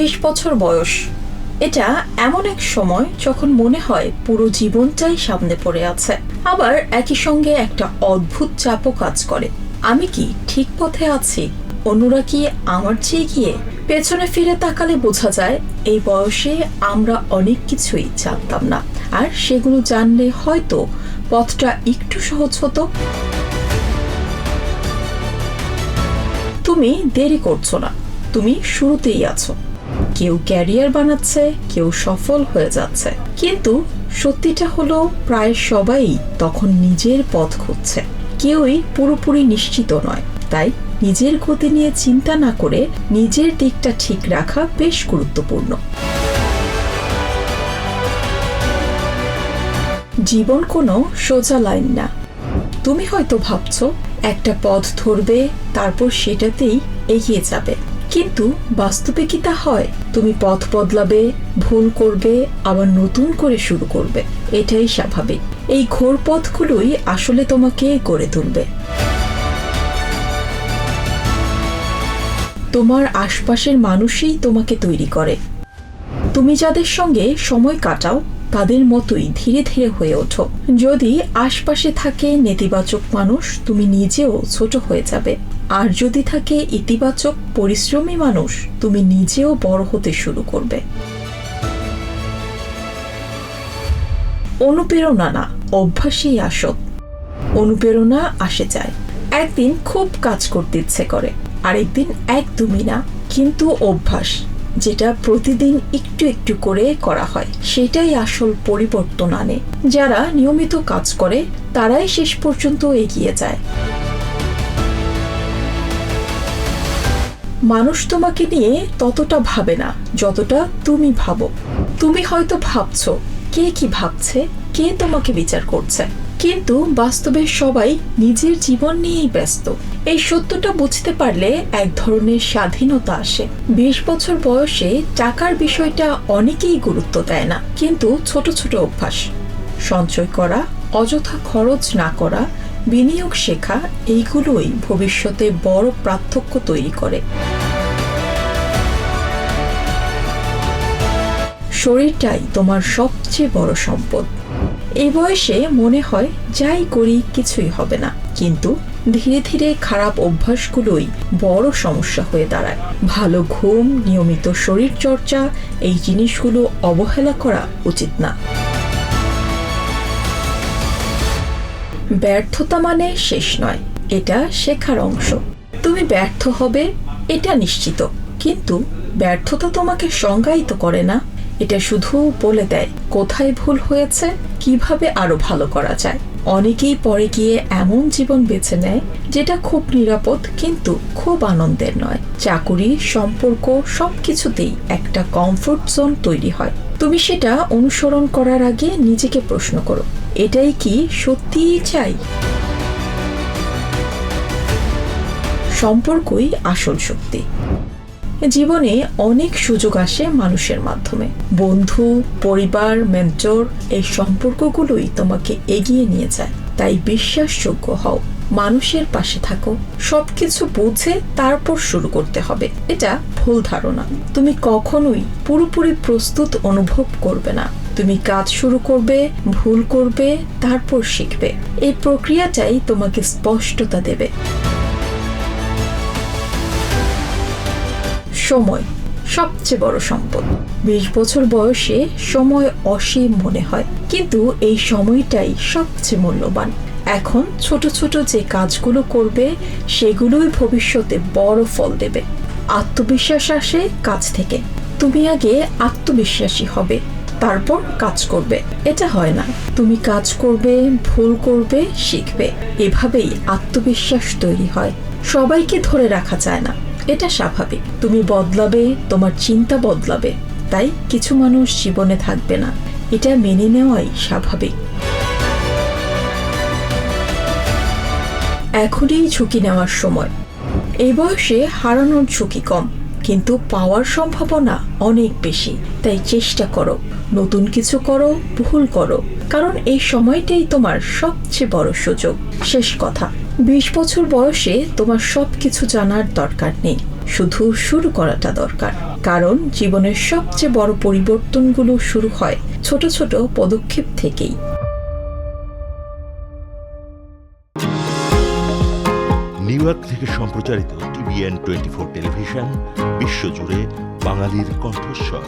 20 বছর বয়স, এটা এমন এক সময় যখন মনে হয় পুরো জীবনটাই সামনে পড়ে আছে। আবার একই সঙ্গে একটা অদ্ভুত চাপও কাজ করে। আমি কি ঠিক পথে আছি? অন্যরা কি আমার চেয়ে গিয়ে? পেছনে ফিরে তাকালে বোঝা যায় এই বয়সে আমরা অনেক কিছুই জানতাম না, আর সেগুলো জানলে হয়তো পথটা একটু সহজ হতো। তুমি দেরি করছো না, তুমি শুরুতেই আছো। কেউ ক্যারিয়ার বানাচ্ছে, কেউ সফল হয়ে যাচ্ছে, কিন্তু সত্যিটা হলো প্রায় সবাই তখন নিজের পথ খুঁজছে। কেউই পুরোপুরি নিশ্চিত নয়। তাই নিজের গতি নিয়ে চিন্তা না করে নিজের দিকটা ঠিক রাখা বেশ গুরুত্বপূর্ণ। জীবন কোনো সোজা লাইন না। তুমি হয়তো ভাবছো একটা পথ ধরবে, তারপর সেটাতেই এগিয়ে যাবে, কিন্তু বাস্তবে কি তা হয়? তুমি পথ বদলাবে, ভুল করবে, আবার নতুন করে শুরু করবে। এটাই স্বাভাবিক। এই ঘোর পথগুলোই আসলে তোমাকে গড়ে তুলবে। তোমার আশপাশের মানুষই তোমাকে তৈরি করে। তুমি যাদের সঙ্গে সময় কাটাও তাদের মতোই ধীরে ধীরে হয়ে ওঠো। যদি আশপাশে থাকে নেতিবাচক মানুষ, তুমি নিজেও ছোট হয়ে যাবে। আর যদি থাকে ইতিবাচক পরিশ্রমী মানুষ, তুমি নিজেও বড় হতে শুরু করবে। অনুপ্রেরণা না, অভ্যাসই আসত। অনুপ্রেরণা আসে যায়। একদিন খুব কাজ করতে ইচ্ছে করে, আরেকদিন একদমই না। কিন্তু অভ্যাস, যেটা প্রতিদিন একটু একটু করে করা হয়, সেটাই আসল পরিবর্তন আনে। যারা নিয়মিত কাজ করে তারাই শেষ পর্যন্ত এগিয়ে যায়। মানুষ তোমাকে নিয়ে ততটা ভাবে না যতটা তুমি ভাবো। তুমি হয়তো ভাবছো কে কি ভাবছে, কে তোমাকে বিচার করছে, কিন্তু বাস্তবে সবাই নিজের জীবন নিয়েই ব্যস্ত। এই সত্যটা বুঝতে পারলে এক ধরনের স্বাধীনতা আসে। 20 বছর বয়সে টাকার বিষয়টা অনেকেই গুরুত্ব দেয় না, কিন্তু ছোট ছোট অভ্যাস, সঞ্চয় করা, অযথা খরচ না করা, বিনিয়োগ শেখা, এইগুলোই ভবিষ্যতে বড় পার্থক্য তৈরি করে। শরীরটাই তোমার সবচেয়ে বড় সম্পদ। এই বয়সে মনে হয় যাই করি কিছুই হবে না, কিন্তু ধীরে ধীরে খারাপ অভ্যাসগুলোই বড় সমস্যা হয়ে দাঁড়ায়। ভালো ঘুম, নিয়মিত শরীর চর্চা, এই জিনিসগুলো অবহেলা করা উচিত না। ব্যর্থতা মানে শেষ নয়, এটা শেখার অংশ। তুমি ব্যর্থ হবে এটা নিশ্চিত, কিন্তু ব্যর্থতা তোমাকে সংজ্ঞায়িত করে না। এটা শুধু বলে দেয় কোথায় ভুল হয়েছে, কিভাবে আরো ভালো করা যায়। অনেকেই পরে গিয়ে এমন জীবন বেছে নেয় যেটা খুব নিরাপদ কিন্তু খুব আনন্দের নয়। চাকুরি, সম্পর্ক, সবকিছুতেই একটা কমফোর্ট জোন তৈরি হয়। তুমি সেটা অনুসরণ করার আগে নিজেকে প্রশ্ন করো, এটাই কি সত্যিই চাই? সম্পর্কই আসল শক্তি। জীবনে অনেক সুযোগ আসে মানুষের মাধ্যমে। বন্ধু, পরিবার, মেন্টর, এই সম্পর্কগুলোই তোমাকে এগিয়ে নিয়ে যায়। তাই বিশ্বাসযোগ্য হও, মানুষের পাশে থাকো। সবকিছু বুঝে তারপর শুরু করতে হবে, এটা ভুল ধারণা। তুমি কখনোই পুরোপুরি প্রস্তুত অনুভব করবে না। তুমি কাজ শুরু করবে, ভুল করবে, তারপর শিখবে। এই প্রক্রিয়াটাই তোমাকে স্পষ্টতা দেবে। সময় সবচেয়ে বড় সম্পদ। 20 বছর বয়সে সময় অসীম মনে হয়, কিন্তু এই সময়টাই সবচেয়ে মূল্যবান। এখন ছোট ছোট যে কাজগুলো করবে সেগুলোই ভবিষ্যতে বড় ফল দেবে। আত্মবিশ্বাস আসে কাজ থেকে। তুমি আগে আত্মবিশ্বাসী হবে, তারপর কাজ করবে। এটা হয় না, তুমি কাজ করবে, ভুল করবে, শিখবে। এভাবেই আত্মবিশ্বাস তৈরি হয়। সবাইকে ধরে রাখা যায় না, এটা স্বাভাবিক। তুমি বদলাবে, তোমার চিন্তা বদলাবে, তাই কিছু মানুষ জীবনে থাকবে না। এটা মেনে নেওয়াই স্বাভাবিক। এখনই ঝুঁকি নেওয়ার সময়। এই বয়সে হারানোর ঝুঁকি কম, কিন্তু পাওয়ার সম্ভাবনা অনেক বেশি। তাই চেষ্টা করো, নতুন কিছু করো, ভুল করো, কারণ এই সময়টাই তোমার সবচেয়ে বড় সুযোগ। শেষ কথা, 20 বছর বয়সে তোমার সবকিছু জানার দরকার নেই, শুধু শুরু করাটা দরকার। কারণ জীবনের সবচেয়ে বড় পরিবর্তনগুলো শুরু হয় ছোট ছোট পদক্ষেপ থেকেই। নিউ ইয়র্ক থেকে সম্প্রচারিত TVN 24 টেলিভিশন, বিশ্বজুড়ে বাঙালির কণ্ঠস্বর।